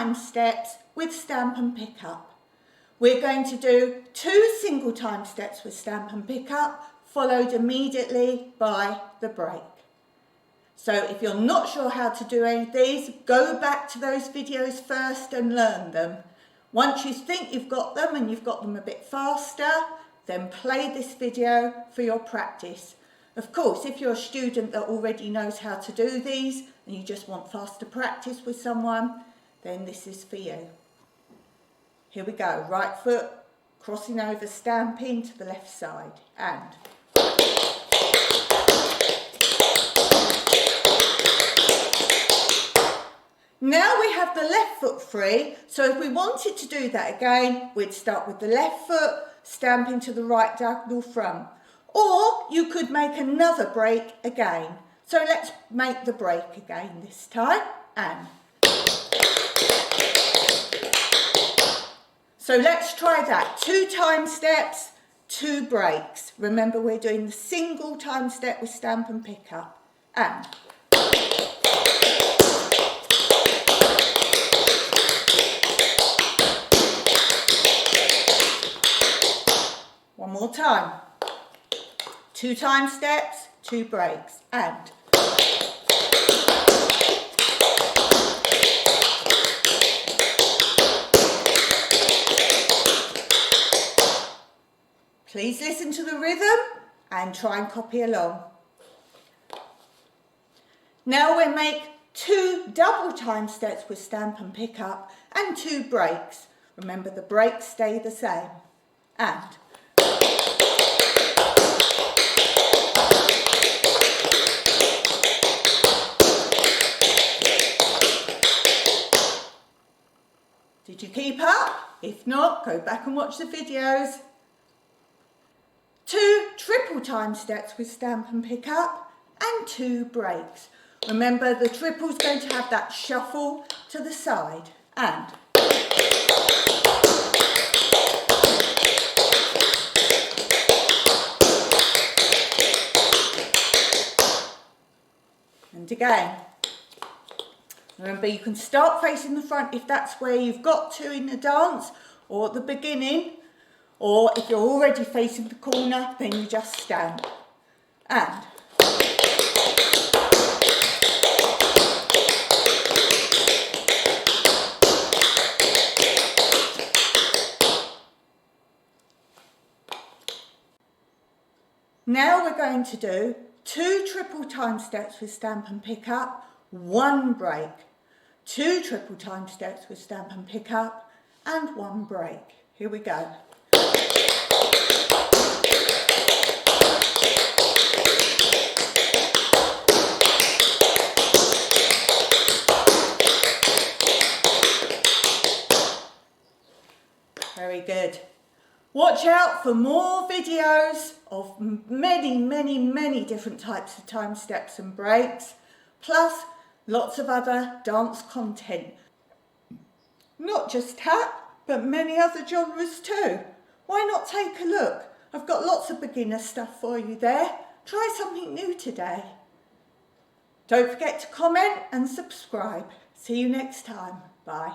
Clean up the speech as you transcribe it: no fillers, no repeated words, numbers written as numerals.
time steps with stamp and pick up. We're going to do 2 single time steps with stamp and pick up, followed immediately by the break. So if you're not sure how to do any of these, go back to those videos first and learn them. Once you think you've got them and you've got them a bit faster, then play this video for your practice. Of course, if you're a student that already knows how to do these and you just want faster practice with someone, then this is for you. Here we go, right foot crossing over, stamping to the left side, and now we have the left foot free, so if we wanted to do that again, we'd start with the left foot, stamping to the right diagonal front. Or you could make another break again. So let's make the break again this time, and so let's try that. 2 time steps, 2 breaks. Remember, we're doing the single time step with stamp and pick up, and one more time. 2 time steps, 2 breaks, and please listen to the rhythm and try and copy along. Now we'll make 2 double time steps with stamp and pick up and 2 breaks. Remember, the breaks stay the same, and did you keep up? If not, go back and watch the videos. 2 triple time steps with stamp and pick up and 2 breaks. Remember, the triple's going to have that shuffle to the side, and again. Remember, you can start facing the front if that's where you've got to in the dance, or at the beginning, or if you're already facing the corner, then you just stamp. And now we're going to do 2 triple time steps with stamp and pick up, 1 break. 2 triple time steps with stamp and pick up and 1 break. Here we go. Very good. Watch out for more videos of many different types of time steps and breaks, plus lots of other dance content. Not just tap, but many other genres too. Why not take a look? I've got lots of beginner stuff for you there. Try something new today. Don't forget to comment and subscribe. See you next time. Bye.